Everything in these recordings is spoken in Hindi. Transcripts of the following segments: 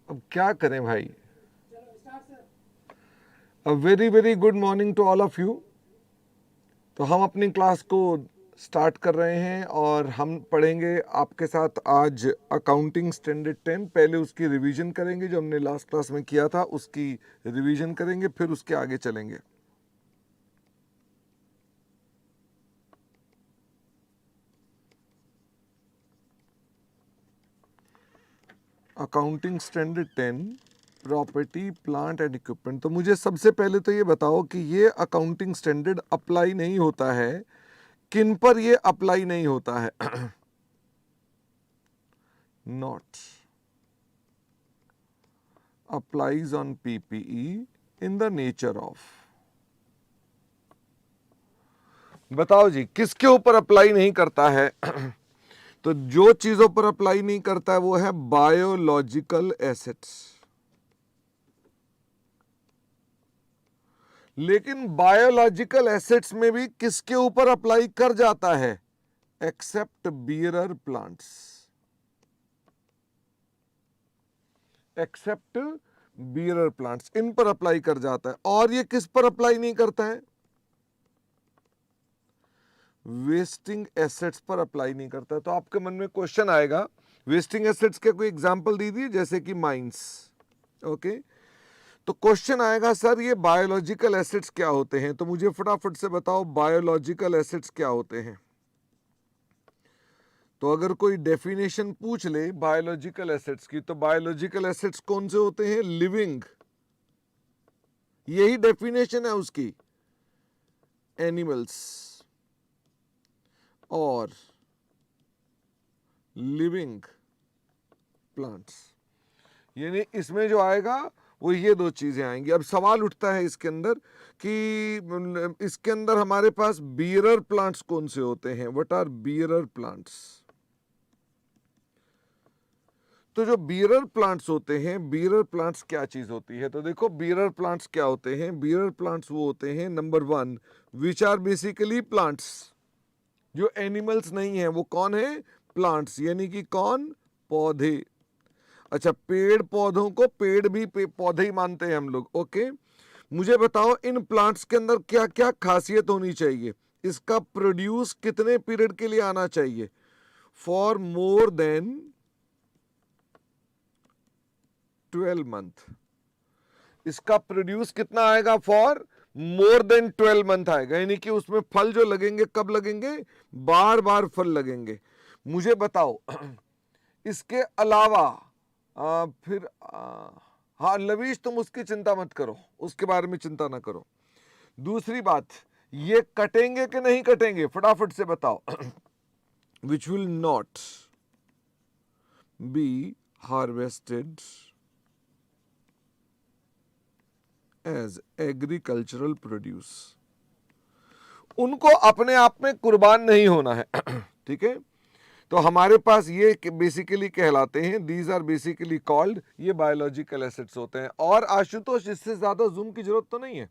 अब क्या करें भाई। A very very good morning to all of you. तो हम अपनी क्लास को स्टार्ट कर रहे हैं और हम पढ़ेंगे आपके साथ आज अकाउंटिंग स्टैंडर्ड 10। पहले उसकी रिवीजन करेंगे, जो हमने लास्ट क्लास में किया था उसकी रिवीजन करेंगे, फिर उसके आगे चलेंगे। Accounting standard 10, property plant and equipment. तो मुझे सबसे पहले तो ये बताओ कि ये अकाउंटिंग स्टैंडर्ड अप्लाई नहीं होता है, किन पर ये अप्लाई नहीं होता है? Not applies on PPE in the nature of। बताओ जी, किसके ऊपर अप्लाई नहीं करता है? तो जो चीजों पर अप्लाई नहीं करता है वो है बायोलॉजिकल एसेट्स। लेकिन बायोलॉजिकल एसेट्स में भी किसके ऊपर अप्लाई कर जाता है? Except bearer plants. Except bearer plants, इन पर अप्लाई कर जाता है। और ये किस पर अप्लाई नहीं करता है? वेस्टिंग एसेट्स पर अप्लाई नहीं करता। तो आपके मन में क्वेश्चन आएगा, वेस्टिंग एसेट्स के कोई एग्जांपल दीजिए, जैसे कि माइंस। ओके, तो क्वेश्चन आएगा सर ये बायोलॉजिकल एसेट्स क्या होते हैं? तो मुझे फटाफट से बताओ बायोलॉजिकल एसेट्स क्या होते हैं। तो अगर कोई डेफिनेशन पूछ ले बायोलॉजिकल एसेट्स की, तो बायोलॉजिकल एसेट्स कौन से होते हैं? लिविंग, यही डेफिनेशन है उसकी। एनिमल्स और लिविंग प्लांट्स। यानी इसमें जो आएगा वो ये दो चीजें आएंगी। अब सवाल उठता है इसके अंदर कि इसके अंदर हमारे पास बियरर प्लांट्स कौन से होते हैं? What are bearer plants? तो जो बियरर प्लांट्स होते हैं, बियरर प्लांट्स क्या चीज होती है? तो देखो बियरर प्लांट्स क्या होते हैं। बियरर प्लांट्स वो होते हैं, number one, which are basically plants. जो एनिमल्स नहीं है वो कौन है? प्लांट्स, यानी कि कौन? पौधे। अच्छा, पेड़ पौधों को पेड़ भी पौधे ही मानते हैं हम लोग। ओके, मुझे बताओ इन प्लांट्स के अंदर क्या क्या खासियत होनी चाहिए? इसका प्रोड्यूस कितने पीरियड के लिए आना चाहिए? For more than 12 month. इसका प्रोड्यूस कितना आएगा? फॉर मोर देन 12 मंथ आएगा। यानी कि उसमें फल जो लगेंगे कब लगेंगे? बार बार फल लगेंगे। मुझे बताओ इसके अलावा फिर हाँ लवीश, तुम उसकी चिंता मत करो, उसके बारे में चिंता ना करो। दूसरी बात, ये कटेंगे कि नहीं कटेंगे? फटाफट से बताओ। Which will not be harvested as agricultural produce. उनको अपने आप में कुर्बान नहीं होना है। ठीक है, तो हमारे पास ये बेसिकली कहलाते हैं, दीज आर बेसिकली कॉल्ड, ये बायोलॉजिकल एसेट्स होते हैं। और आशुतोष इससे ज्यादा जूम की जरूरत तो नहीं है।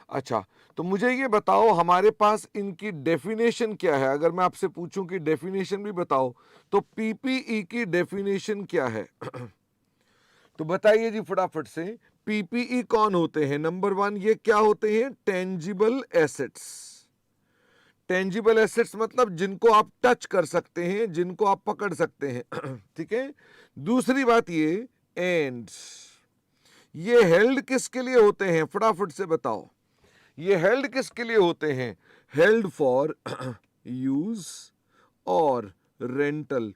अच्छा, तो मुझे ये बताओ हमारे पास इनकी डेफिनेशन क्या है? अगर मैं आपसे पूछूं कि डेफिनेशन भी बताओ, तो पीपीई की डेफिनेशन क्या है? तो बताइए जी फटाफट से। पीपीई कौन होते हैं? नंबर वन, ये क्या होते हैं? Tangible assets. टेंजिबल एसेट्स मतलब जिनको आप टच कर सकते हैं, जिनको आप पकड़ सकते हैं। ठीक है, दूसरी बात एंड ये हेल्ड किसके लिए होते हैं? फटाफट से बताओ, ये हेल्ड किसके लिए होते हैं? हेल्ड फॉर यूज और रेंटल।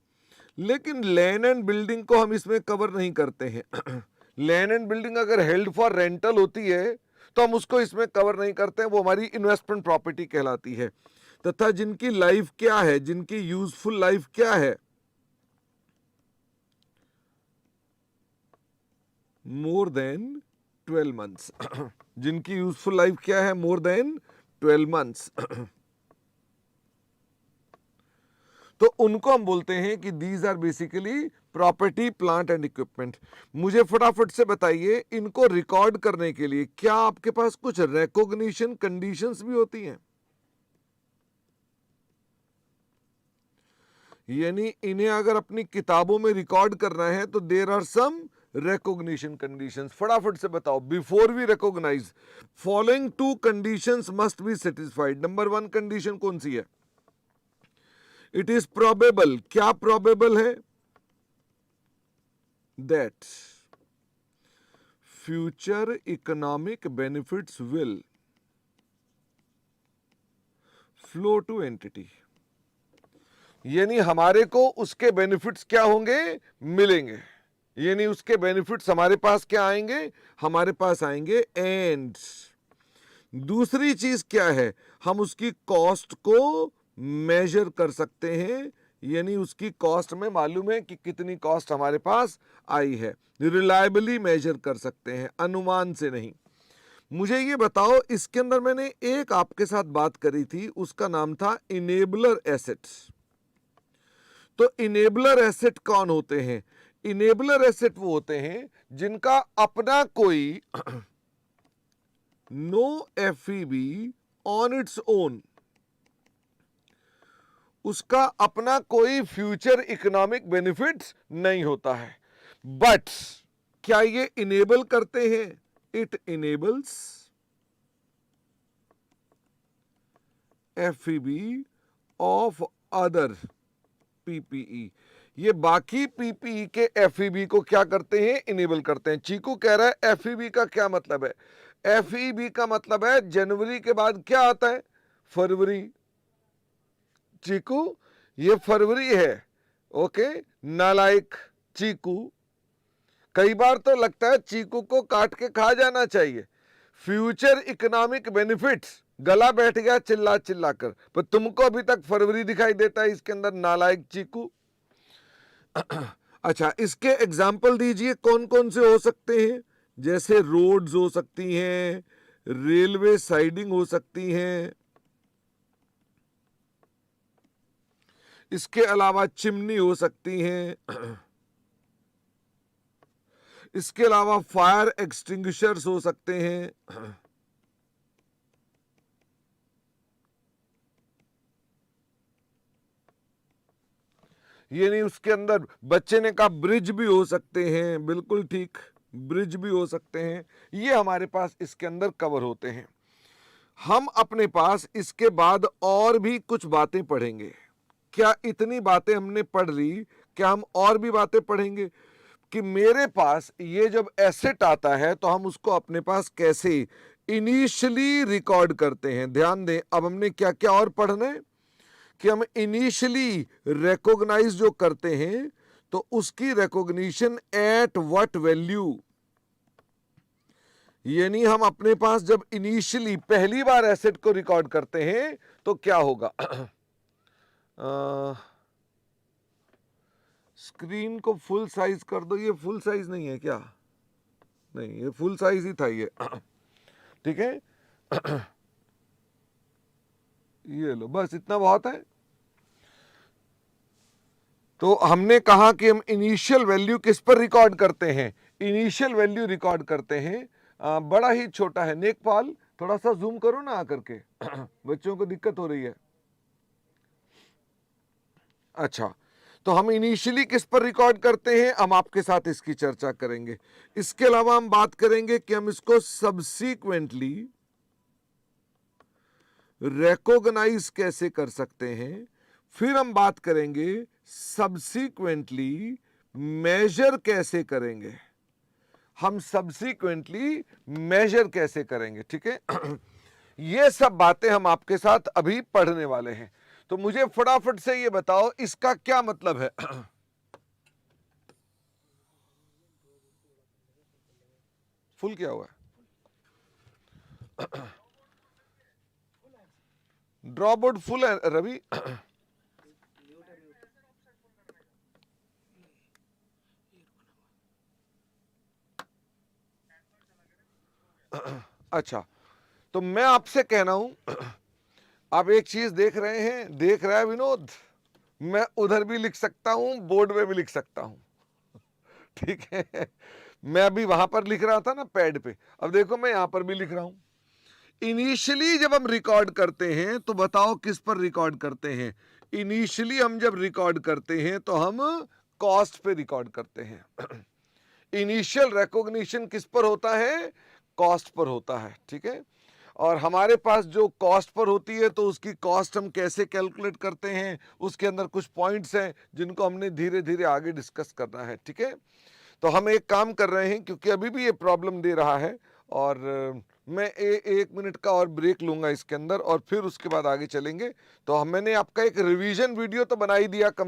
लेकिन लैंड एंड बिल्डिंग को हम इसमें कवर नहीं करते हैं। लैंड एंड बिल्डिंग अगर हेल्ड फॉर रेंटल होती है तो हम उसको इसमें कवर नहीं करते हैं, वो हमारी इन्वेस्टमेंट प्रॉपर्टी कहलाती है। तथा जिनकी लाइफ क्या है, जिनकी यूजफुल लाइफ क्या है? More than 12 months. जिनकी यूजफुल लाइफ क्या है? More than 12 months. तो उनको हम बोलते हैं कि these are basically property plant and equipment. मुझे फटाफट से बताइए, इनको रिकॉर्ड करने के लिए क्या आपके पास कुछ रिकॉग्निशन कंडीशंस भी होती हैं? यानी इन्हें अगर अपनी किताबों में रिकॉर्ड करना है तो there are some recognition conditions. फटाफट से बताओ, before we recognise following two conditions must be satisfied. Number 1 condition कौन सी है? It is probable. क्या प्रोबेबल है? That future economic benefits will flow to entity. यानी हमारे को उसके बेनिफिट्स क्या होंगे? मिलेंगे. यानी उसके बेनिफिट्स हमारे पास क्या आएंगे? हमारे पास आएंगे. एंड दूसरी चीज क्या है? हम उसकी कॉस्ट को मेजर कर सकते हैं. यानी उसकी कॉस्ट में मालूम है कि कितनी कॉस्ट हमारे पास आई है. रिलायबली मेजर कर सकते हैं, अनुमान से नहीं. मुझे ये बताओ, इसके अंदर मैंने एक आपके साथ बात करी थी, उसका नाम था इनेबलर एसेट्स. तो इनेबलर एसेट कौन होते हैं? इनेबलर एसेट वो होते हैं जिनका अपना कोई नो एफईबी ऑन इट्स ओन, उसका अपना कोई फ्यूचर इकोनॉमिक बेनिफिट्स नहीं होता है. बट क्या ये इनेबल करते हैं? It enables FEB of other PPE. ये बाकी पीपीई के एफईबी को क्या करते हैं? इनेबल करते हैं. चीकू कह रहा है एफईबी का क्या मतलब है? एफईबी का मतलब है जनवरी के बाद क्या आता है? फरवरी. चीकू, ये फरवरी है. ओके, नालायक चीकू. कई बार तो लगता है चीकू को काट के खा जाना चाहिए. फ्यूचर इकोनॉमिक बेनिफिट्स, गला बैठ गया चिल्ला चिल्ला कर, पर तुमको अभी तक फरवरी दिखाई देता है इसके अंदर, नालायक चीकू. अच्छा, इसके एग्जाम्पल दीजिए कौन कौन से हो सकते हैं? जैसे रोड्स हो सकती हैं, रेलवे साइडिंग हो सकती हैं, इसके अलावा चिमनी हो सकती हैं, इसके अलावा फायर एक्सटिंग्विशर्स हो सकते हैं. ये नहीं, उसके अंदर बच्चे ने कहा ब्रिज भी हो सकते हैं. बिल्कुल ठीक, ब्रिज भी हो सकते हैं. ये हमारे पास इसके अंदर कवर होते हैं. हम अपने पास इसके बाद और भी कुछ बातें पढ़ेंगे. क्या इतनी बातें हमने पढ़ ली? क्या हम और भी बातें पढ़ेंगे? कि मेरे पास ये जब एसेट आता है तो हम उसको अपने पास कैसे इनिशियली रिकॉर्ड करते हैं. ध्यान दें, अब हमने क्या क्या और पढ़ना है कि हम इनिशियली रिकॉग्नाइज जो करते हैं तो उसकी रिकॉग्निशन एट व्हाट वैल्यू. यानी हम अपने पास जब इनिशियली पहली बार एसेट को रिकॉर्ड करते हैं तो क्या होगा? स्क्रीन को फुल साइज कर दो. ये फुल साइज नहीं है क्या? नहीं, ये फुल साइज ही था ये. ठीक है, ये लो, बस इतना बहुत है. तो हमने कहा कि हम इनिशियल वैल्यू किस पर रिकॉर्ड करते हैं? इनिशियल वैल्यू रिकॉर्ड करते हैं. बड़ा ही छोटा है. नेकपाल, थोड़ा सा जूम करो ना आकर के. बच्चों को दिक्कत हो रही है. अच्छा, तो हम इनिशियली किस पर रिकॉर्ड करते हैं? हम आपके साथ इसकी चर्चा करेंगे. इसके अलावा हम बात करेंगे कि हम इसको सब्सीक्वेंटली रिकॉग्नाइज कैसे कर सकते हैं. फिर हम बात करेंगे सब्सीक्वेंटली मेजर कैसे करेंगे. हम सब्सीक्वेंटली मेजर कैसे करेंगे. ठीक है, ये सब बातें हम आपके साथ अभी पढ़ने वाले हैं. तो मुझे फटाफट से ये बताओ, इसका क्या मतलब है? फुल क्या हुआ? ड्रॉप बोर्ड फुल है रवि. अच्छा, तो मैं आपसे कहना हूं, आप एक चीज देख रहे हैं, देख रहा है विनोद, मैं उधर भी लिख सकता हूं, बोर्ड में भी लिख सकता हूं. ठीक है, मैं अभी वहां पर लिख रहा था ना पैड पे, अब देखो मैं यहां पर भी लिख रहा हूं. इनिशियली जब हम रिकॉर्ड करते हैं तो बताओ किस पर रिकॉर्ड करते हैं? इनिशियली हम जब रिकॉर्ड करते हैं तो हम कॉस्ट पे रिकॉर्ड करते हैं। इनिशियल रिकॉग्निशन किस पर होता है? कॉस्ट पर होता है, ठीक है। और हमारे पास जो कॉस्ट पर होती है तो उसकी कॉस्ट हम कैसे कैलकुलेट करते हैं, उसके अंदर कुछ पॉइंट्स हैं जिनको हमने धीरे धीरे आगे डिस्कस करना है, ठीक है। तो हम एक काम कर रहे हैं, क्योंकि अभी भी ये प्रॉब्लम दे रहा है, और मैं 1 मिनट का और ब्रेक लूंगा इसके अंदर, और फिर उसके बाद आगे चलेंगे। तो मैंने आपका एक रिवीजन वीडियो तो बना ही दिया, कम